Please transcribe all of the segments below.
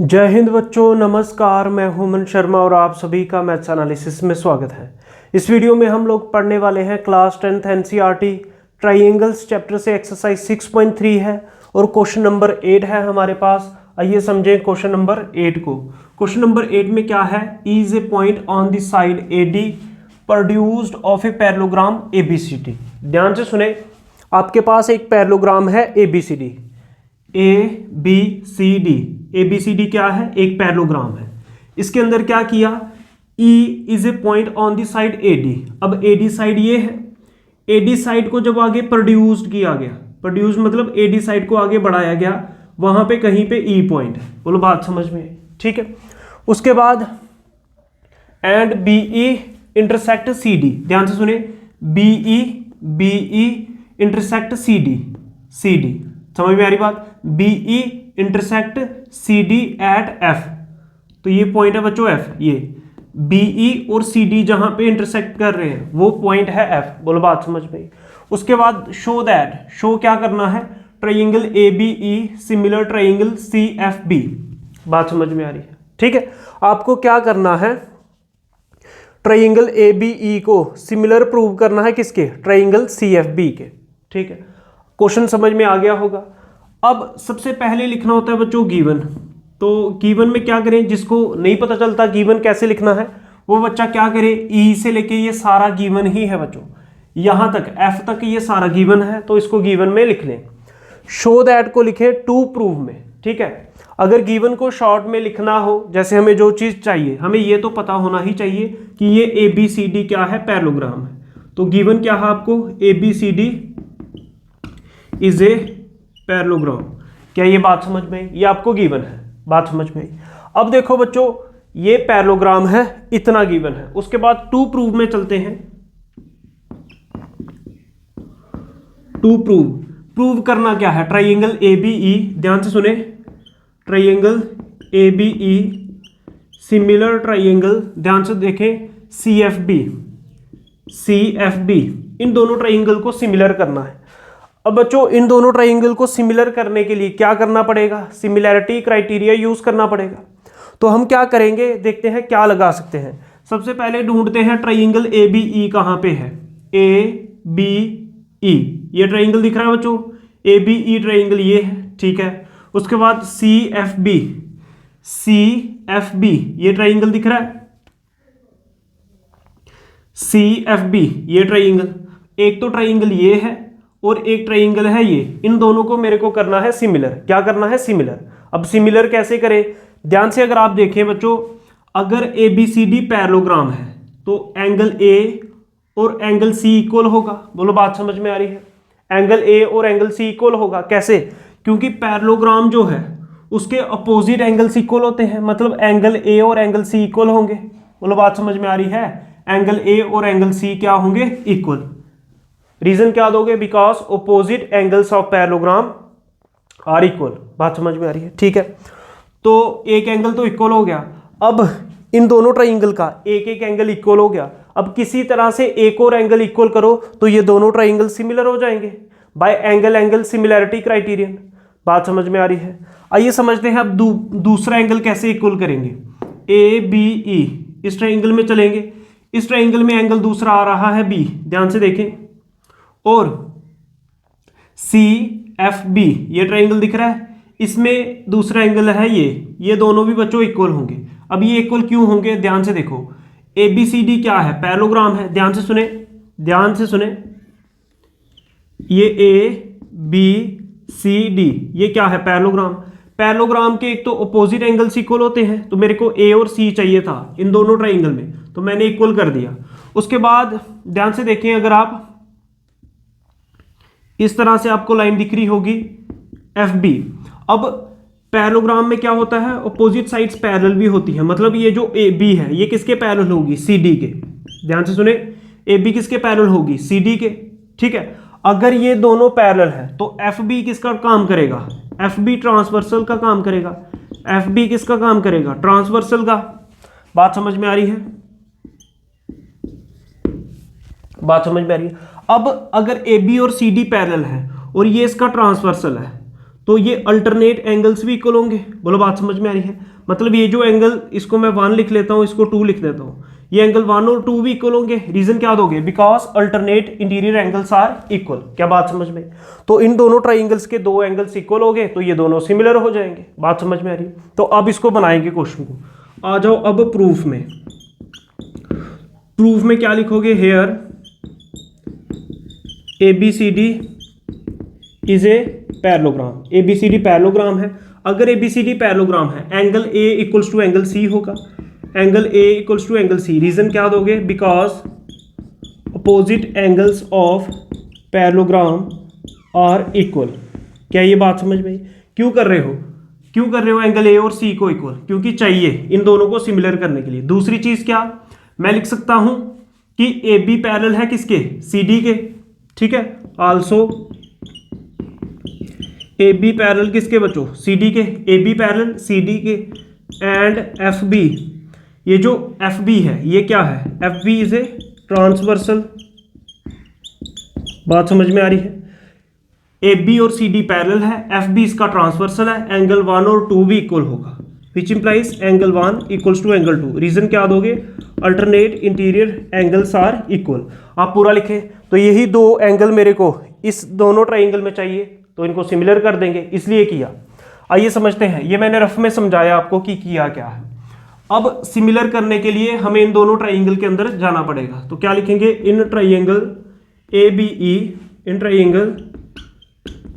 जय हिंद बच्चों, नमस्कार। मैं हुमन शर्मा और आप सभी का मैथ्स एनालिसिस में स्वागत है। इस वीडियो में हम लोग पढ़ने वाले हैं class 10th NCERT triangles chapter से एक्सरसाइज 6.3 है और क्वेश्चन नंबर 8 है हमारे पास। आइए समझें क्वेश्चन नंबर 8 को। क्वेश्चन नंबर 8 में क्या है? Is a point on the side AD produced of A parallelogram ABCD। ध्यान से सुने, आपके पास एक पैरेललोग्राम है ABCD। ABCD क्या है? एक पैरेललोग्राम है। इसके अंदर क्या किया? E is a point on the side AD। अब AD साइड ये है। AD साइड को जब आगे प्रोड्यूस्ड किया गया, प्रोड्यूस मतलब AD साइड को आगे बढ़ाया गया, वहां पे कहीं पे E पॉइंट है। बोलो बात समझ में? ठीक है। उसके बाद एंड BE इंटरसेक्ट CD। ध्यान से सुने, BE इंटरसेक्ट CD। समझ में आ रही बात? BE intersect CD at F। तो ये पॉइंट है बच्चों F। ये BE और CD जहां पे इंटरसेक्ट कर रहे हैं वो पॉइंट है F। बोलो बात समझ में? उसके बाद शो क्या करना है? Triangle ABE similar triangle CFB। बात समझ में आ रही है? ठीक है। आपको क्या करना है? ट्राइंगल ABE को सिमिलर प्रूव करना है किसके? ट्राइंगल CFB के। ठीक है, क्वेश्चन समझ में आ गया होगा। अब सबसे पहले लिखना होता है बच्चों गिवन। तो गिवन में क्या करें? जिसको नहीं पता चलता गिवन कैसे लिखना है, वो बच्चा क्या करे? E से लेके ये सारा गिवन ही है बच्चों, यहां तक F तक ये सारा गिवन है, तो इसको गिवन में लिख लें। शो दैट को लिखे टू प्रूव में। ठीक है, अगर गिवन को शॉर्ट में लिखना हो, जैसे हमें जो चीज चाहिए, हमें ये तो पता होना ही चाहिए कि ये ABCD क्या है? पैरेललोग्राम है। तो गिवन क्या है आपको? ABCD is a parallelogram. क्या ये बात समझ में आई? ये आपको गिवन है। बात समझ में आई? अब देखो बच्चों, ये पैरेललोग्राम है, इतना गिवन है। उसके बाद टू प्रूव में चलते हैं। टू प्रूव करना क्या है? ट्राइंगल ABE, ध्यान से सुने, ट्राइंगल ABE सिमिलर ट्राइंगल, ध्यान से देखें, CFB। इन दोनों ट्राइंगल को सिमिलर करना है। अब बच्चों, इन दोनों ट्राइंगल को सिमिलर करने के लिए क्या करना पड़ेगा? सिमिलैरिटी क्राइटेरिया यूज करना पड़ेगा। तो हम क्या करेंगे? देखते हैं क्या लगा सकते हैं। सबसे पहले ढूंढते हैं ट्राइंगल ABE कहां पे है। ABE, ये ट्राइंगल दिख रहा है बच्चों, ABE ट्राइंगल ये है। ठीक है। उसके बाद CFB, ये ट्राइंगल दिख रहा है, CFB ये ट्राइंगल। एक तो ट्राइंगल ये है और एक ट्राइंगल है ये। इन दोनों को मेरे को करना है सिमिलर। क्या करना है? सिमिलर। अब सिमिलर कैसे करें? ध्यान से अगर आप देखें बच्चों, अगर ABCD पैरेललोग्राम है तो एंगल A और एंगल C इक्वल होगा। बोलो बात समझ में आ रही है? एंगल A और एंगल C इक्वल होगा। कैसे? क्योंकि पैरेललोग्राम जो है उसके अपोजिट एंगल्स इक्वल होते हैं, मतलब एंगल A और एंगल C इक्वल होंगे। बोलो बात समझ में आ रही है? एंगल A और एंगल C क्या होंगे? इक्वल। रीजन क्या दोगे? Because opposite angles of parallelogram are equal. बात समझ में आ रही है? ठीक है। तो एक एंगल तो इक्वल हो गया। अब इन दोनों ट्राइंगल का एक एक एंगल इक्वल हो गया। अब किसी तरह से एक और एंगल इक्वल करो तो ये दोनों ट्राइंगल सिमिलर हो जाएंगे बाय एंगल सिमिलैरिटी क्राइटेरियन। बात समझ में आ रही है? आइए समझते हैं अब दूसरा एंगल कैसे इक्वल करेंगे। ABE, इस ट्राइंगल में चलेंगे। इस ट्राइंगल में एंगल दूसरा आ रहा है B, ध्यान से देखें, और CFB ये ट्राइंगल दिख रहा है, इसमें दूसरा एंगल है ये दोनों भी बच्चों इक्वल होंगे। अब ये इक्वल क्यों होंगे? ध्यान से देखो, ABCD क्या है? पैरेललोग्राम है। ध्यान से सुने, ये ABCD ये क्या है? पैरेललोग्राम। पैरेललोग्राम के एक तो अपोजिट एंगल्स इक्वल होते हैं, तो मेरे को A और C चाहिए था इन दोनों ट्राइंगल में, तो मैंने इक्वल कर दिया। उसके बाद ध्यान से देखें, अगर आप इस तरह से आपको लाइन दिख रही होगी FB। अब पैरेललोग्राम में क्या होता है? अपोजिट साइड्स पैरेलल भी होती है, मतलब ये जो AB है ये किसके पैरेलल होगी? CD के। ध्यान से सुने, AB किसके पैरेलल होगी? CD के। ठीक है। अगर ये दोनों पैरेलल है तो FB किसका काम करेगा? FB ट्रांसवर्सल का काम करेगा। FB किसका काम करेगा? ट्रांसवर्सल का। बात समझ में आ रही है? बात समझ में आ रही है? अब अगर AB और CD पैरेलल है और ये इसका ट्रांसवर्सल है, तो ये अल्टरनेट एंगल्स भी इक्वल होंगे। बोलो बात समझ में आ रही है? मतलब ये जो एंगल, इसको मैं 1 लिख लेता हूँ, इसको 2 लिख देता हूँ, ये एंगल 1 और 2 भी इक्वल होंगे। रीजन क्या दोगे? Because alternate interior angles are equal. क्या बात समझ में? तो इन दोनों ट्राइंगल्स के दो एंगल्स इक्वल हो गए तो ये दोनों सिमिलर हो जाएंगे। बात समझ में आ रही है? तो अब इसको बनाएंगे क्वेश्चन को। आ जाओ अब प्रूफ में। प्रूफ में क्या लिखोगे? Here ABCD is a parallelogram. ABCD parallelogram है। अगर ABCD पैरेललोग्राम है, angle A equals to angle C होगा। Angle A equals to angle C। Reason क्या दोगे? Because opposite angles of parallelogram are equal. क्या ये बात समझ में? क्यों कर रहे हो? क्यों कर रहे हो एंगल A और C को इक्वल? क्योंकि चाहिए इन दोनों को सिमिलर करने के लिए। दूसरी चीज क्या, मैं लिख सकता हूं कि AB पैरेलल है किसके? CD के। ठीक है, आल्सो AB पैरेलल किसके बच्चों? CD के। AB पैरेलल CD के। एंड FB, ये जो FB है ये क्या है? FB is a transversal. बात समझ में आ रही है? AB और CD पैरेलल है, FB इसका ट्रांसवर्सल है, एंगल 1 और 2 भी इक्वल होगा, which implies angle 1 equals to angle 2। Reason क्या दोगे? Alternate interior angles are equal. आप पूरा लिखें। तो यही दो एंगल मेरे को इस दोनों ट्राइंगल में चाहिए, तो इनको सिमिलर कर देंगे, इसलिए किया। आइए समझते हैं। ये मैंने रफ में समझाया आपको कि किया क्या है। अब सिमिलर करने के लिए हमें इन दोनों ट्राइंगल के अंदर जाना पड़ेगा। तो क्या लिखेंगे? In triangle ABE, in triangle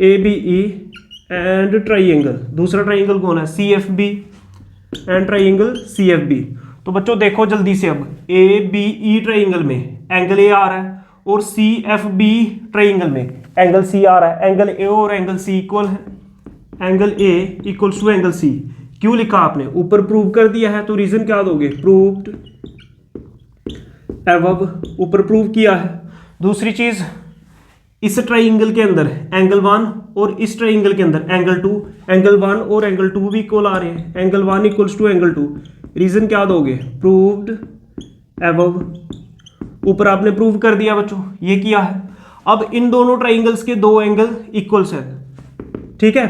ABE and triangle, दूसरा ट्राइंगल कौन है? CFB and triangle CFB। तो बच्चों देखो जल्दी से, अब ABE ट्राइंगल में एंगल A आ रहा है और CFB ट्राइंगल में एंगल C आ रहा है। एंगल A और एंगल C इक्वल है। Angle A equals to angle C। क्यों लिखा आपने? ऊपर प्रूव कर दिया है, तो रीजन क्या दोगे? प्रूव्ड एबव, ऊपर प्रूव किया है। दूसरी चीज, इस ट्राइंगल के अंदर एंगल 1 और इस ट्राइंगल के अंदर एंगल 2, एंगल 1 और एंगल 2 भी इक्वल आ रहे हैं। Angle 1 equals to angle 2। Reason क्या दोगे? Proved above. ऊपर आपने प्रूव कर दिया बच्चों, ये किया है। अब इन दोनों ट्राइंगल्स के दो एंगल इक्वल्स हैं। ठीक है,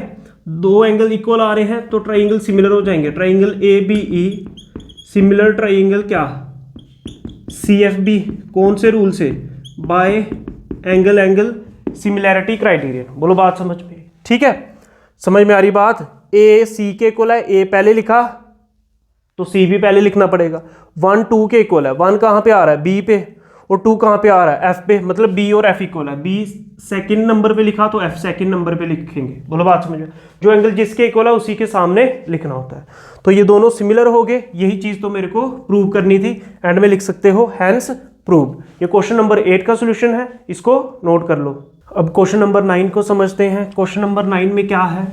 दो एंगल इक्वल आ रहे हैं तो ट्राइंगल सिमिलर हो जाएंगे। ट्राइंगल ABE सिमिलर ट्राइंगल क्या? CFB। कौन से रूल से? Bye angle similarity criterion. बोलो बात समझ में? ठीक है, समझ में आ रही बात? A C के इक्वल है, A पहले लिखा तो C भी पहले लिखना पड़ेगा। 1 2 के इक्वल है, 1 कहाँ पे आ रहा है? B पे, और 2 कहाँ पे आ रहा है? F पे। मतलब B और F इक्वल है। B सेकंड नंबर पे लिखा तो F सेकंड नंबर पे लिखेंगे। बोलो बात समझ में? जो एंगल जिसके इक्वल है उसी के सामने लिखना होता है। तो ये दोनों सिमिलर हो गए, यही चीज तो मेरे को प्रूव करनी थी। एंड में लिख सकते हो हैंस प्रूव। ये क्वेश्चन नंबर 8 का सोल्यूशन है, इसको नोट कर लो। अब क्वेश्चन नंबर 9 को समझते हैं। क्वेश्चन नंबर 9 में क्या है?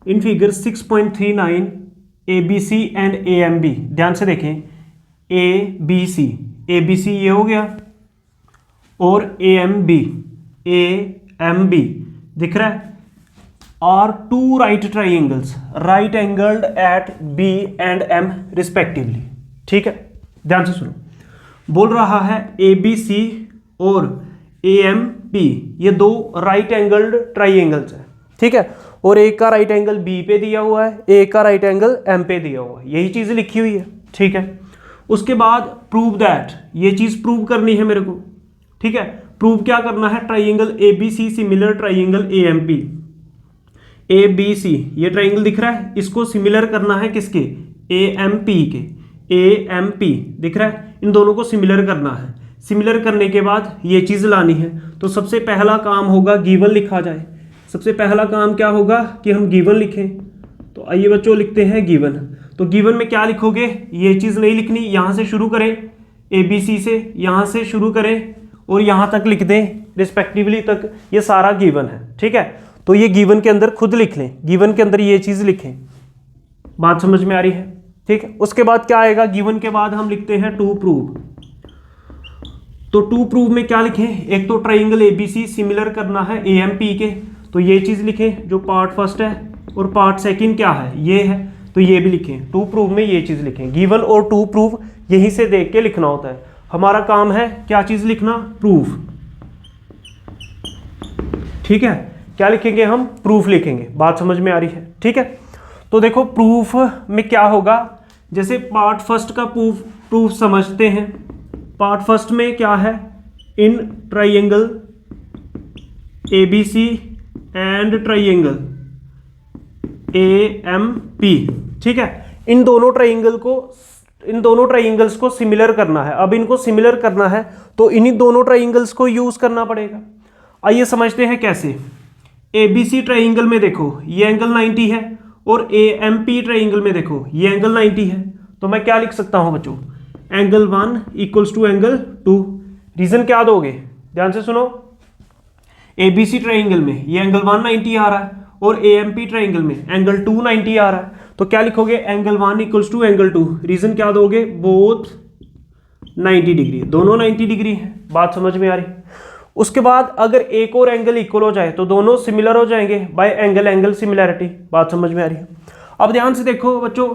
In figure 6.39 ABC and AMB, ध्यान से देखें, ABC ये हो गया और AMB दिख रहा है। Are two right triangles right angled at B and M respectively. ठीक है, ध्यान से सुनो। बोल रहा है ABC और AMP ये दो राइट एंगल्ड ट्राइंगल्स हैं। ठीक है, और एक का राइट एंगल B पे दिया हुआ है, एक का राइट एंगल M पे दिया हुआ है। यही चीज लिखी हुई है। ठीक है, उसके बाद प्रूव दैट, ये चीज प्रूव करनी है मेरे को। ठीक है, प्रूव क्या करना है? Triangle ABC similar triangle AMP। ABC ये ट्राइंगल दिख रहा है, इसको सिमिलर करना है किसके? AMP के। AMP दिख रहा है, इन दोनों को सिमिलर करना है। सिमिलर करने के बाद ये चीज लानी है। तो सबसे पहला काम होगा गिवन लिखा जाए। सबसे पहला काम क्या होगा कि हम गिवन लिखें। तो आइए बच्चों लिखते हैं गिवन। तो गिवन में क्या लिखोगे? ये चीज नहीं लिखनी, यहां से शुरू करें, ABC से यहां से शुरू करें और यहां तक लिख दें रिस्पेक्टिवली तक। ये सारा गिवन है। ठीक है, तो ये गिवन के अंदर खुद लिख लें, गिवन के अंदर ये चीज लिखें। बात समझ में आ रही है? ठीक है, उसके बाद क्या आएगा? गिवन के बाद हम लिखते हैं टू प्रूव। तो टू प्रूव में क्या लिखें? एक तो ट्राइंगल ABC सिमिलर करना है AMP के, तो ये चीज लिखें जो पार्ट फर्स्ट है, और पार्ट सेकंड क्या है? ये है, तो ये भी लिखें। टू प्रूव में ये चीज लिखें। गिवन और टू प्रूव यहीं से देख के लिखना होता है। हमारा काम है क्या चीज लिखना? प्रूफ। ठीक है, क्या लिखेंगे हम? प्रूफ लिखेंगे। बात समझ में आ रही है? ठीक है, तो देखो प्रूफ में क्या होगा, जैसे पार्ट फर्स्ट का प्रूफ समझते हैं। पार्ट फर्स्ट में क्या है, in triangle ABC and triangle AMP, ठीक है, इन दोनों ट्राइंगल्स को सिमिलर करना है। अब इनको सिमिलर करना है तो इन्हीं दोनों ट्राइंगल्स को यूज करना पड़ेगा। आइए समझते हैं कैसे। ABC ट्राइंगल में देखो ये एंगल 90 है और AMP ट्राइंगल में देखो ये एंगल 90 है। तो मैं क्या लिख सकता हूं बच्चों, angle 1 equals to angle 2। Reason क्या दोगे, ध्यान से सुनो। ABC ट्राइंगल में ये एंगल 190 आ रहा है और AMP ट्राइंगल में एंगल 290 आ रहा है। तो क्या लिखोगे, angle 1 equals to angle 2। Reason क्या दोगे, बोथ 90 डिग्री, दोनों 90 डिग्री है। बात समझ में आ रही। उसके बाद अगर एक और एंगल इक्वल हो जाए तो दोनों सिमिलर हो जाएंगे बाय एंगल एंगल सिमिलैरिटी। बात समझ में आ रही है। अब ध्यान से देखो बच्चों,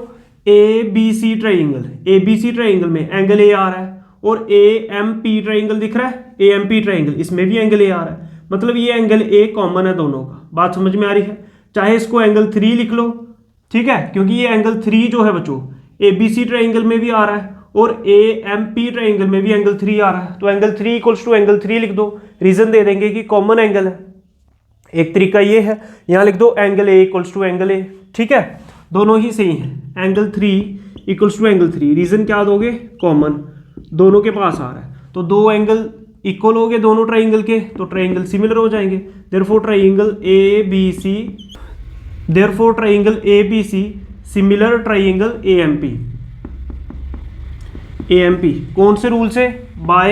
ABC ट्राइंगल में एंगल A आ रहा है और AMP ट्राइंगल दिख रहा है, AMP ट्राइंगल इसमें भी एंगल A आ रहा है, मतलब ये एंगल A कॉमन है दोनों का। बात समझ में आ रही है। चाहे इसको एंगल 3 लिख लो, ठीक है, क्योंकि ये एंगल 3 जो है बच्चों ABC ट्राइंगल में भी आ रहा है और AMP ट्राइंगल में भी एंगल 3 आ रहा है। तो एंगल 3 इक्वल्स टू एंगल 3 लिख दो। रीजन दे देंगे कि कॉमन एंगल है। एक तरीका ये है, यहां लिख दो angle A equals to angle A, ठीक है, दोनों ही सही हैं। Angle 3 equals to angle 3, reason क्या दोगे, कॉमन, दोनों के पास आ रहा है। तो दो एंगल इक्वल हो गए दोनों ट्राइंगल के, तो ट्राइंगल सिमिलर हो जाएंगे। Therefore triangle ABC similar triangle AMP कौन से रूल से, bye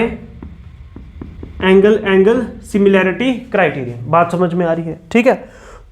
angle angle similarity criteria. बात समझ में आ रही है, ठीक है।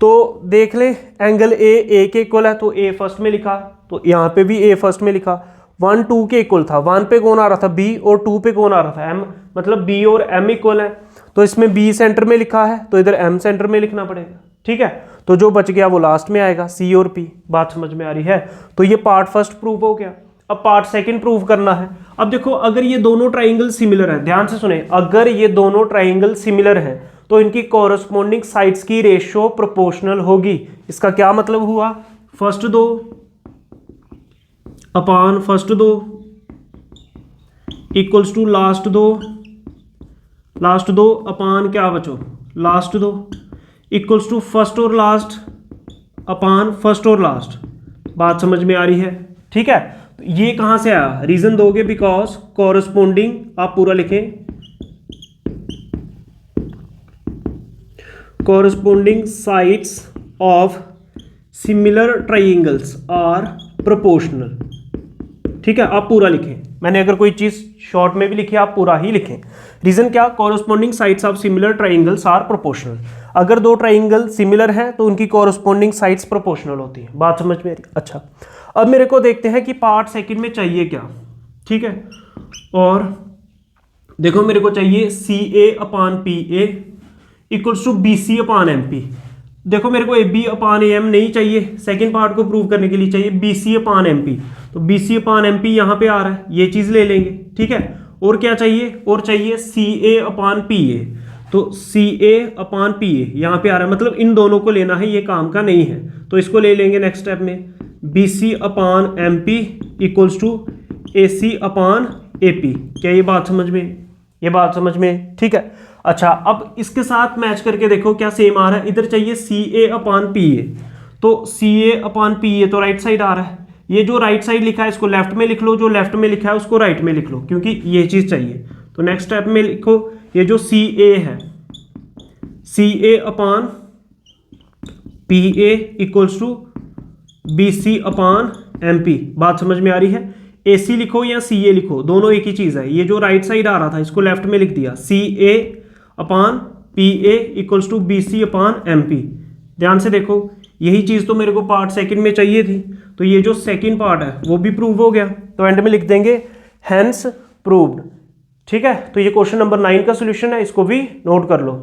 तो देख ले, एंगल A के इक्वल है तो A फर्स्ट में लिखा, तो यहाँ पे भी A फर्स्ट में लिखा। 1 2 के इक्वल था, 1 पे कौन आ रहा था, B, और 2 पे कौन आ रहा था, M, मतलब B और M इक्वल है। तो इसमें B सेंटर में लिखा है तो इधर M सेंटर में लिखना पड़ेगा, ठीक है। तो जो बच गया वो लास्ट में आएगा, C और P। बात समझ में आ रही है। तो ये पार्ट फर्स्ट प्रूफ हो गया। अब पार्ट सेकंड प्रूव करना है। अब देखो, अगर ये दोनों ट्राइंगल सिमिलर है, ध्यान से सुने, अगर ये दोनों ट्राइंगल सिमिलर हैं तो इनकी कॉरस्पॉन्डिंग साइड्स की रेशियो प्रोपोर्शनल होगी। इसका क्या मतलब हुआ, फर्स्ट दो अपान फर्स्ट दो इक्वल्स टू लास्ट दो अपान क्या बचो, लास्ट दो इक्वल्स टू फर्स्ट और लास्ट अपान फर्स्ट और लास्ट। बात समझ में आ रही है, ठीक है। तो ये कहां से आया, रीजन दोगे बिकॉज कॉरस्पॉन्डिंग, आप पूरा लिखें, corresponding sides of similar triangles are proportional, ठीक है। आप पूरा लिखें, मैंने अगर कोई चीज शॉर्ट में भी लिखी आप पूरा ही लिखें। रीजन क्या, corresponding sides of similar triangles are proportional. अगर दो ट्राइंगल सिमिलर हैं तो उनकी कॉरस्पॉन्डिंग साइड्स प्रोपोर्शनल होती है। बात समझ में आ रही। अच्छा, अब मेरे को देखते हैं कि पार्ट सेकंड में चाहिए क्या, ठीक है। और देखो, मेरे को चाहिए CA upon PA equals to BC upon MP। देखो, मेरे को AB अपान AM नहीं चाहिए, सेकंड पार्ट को प्रूव करने के लिए चाहिए BC अपान MP। तो BC अपान MP यहाँ पे आ रहा है, ये चीज ले लेंगे, ठीक है। और क्या चाहिए, और चाहिए CA अपान PA। तो CA अपान PA यहाँ पे आ रहा है, मतलब इन दोनों को लेना है, ये काम का नहीं है, तो इसको ले लेंगे नेक्स्ट स्टेप में। BC upon MP equals to AC upon AP। क्या ये बात समझ में, ये बात समझ में, ठीक है। अच्छा, अब इसके साथ मैच करके देखो क्या सेम आ रहा है। इधर चाहिए CA अपान PA, तो CA अपान PA तो राइट साइड आ रहा है। ये जो राइट साइड लिखा है इसको लेफ्ट में लिख लो, जो लेफ्ट में लिखा है उसको राइट में लिख लो, क्योंकि ये चीज चाहिए। तो नेक्स्ट स्टेप में लिखो, ये जो CA है, CA upon PA equals to BC upon MP। बात समझ में आ रही है। AC लिखो या CA लिखो, दोनों एक ही चीज है। ये जो राइट साइड आ रहा था इसको लेफ्ट में लिख दिया, CA upon PA equals to BC upon MP। ध्यान से देखो, यही चीज तो मेरे को पार्ट सेकंड में चाहिए थी। तो ये जो सेकंड पार्ट है वो भी प्रूव हो गया, तो एंड में लिख देंगे हेंस प्रूव्ड, ठीक है। तो ये क्वेश्चन नंबर 9 का सोल्यूशन है, इसको भी नोट कर लो।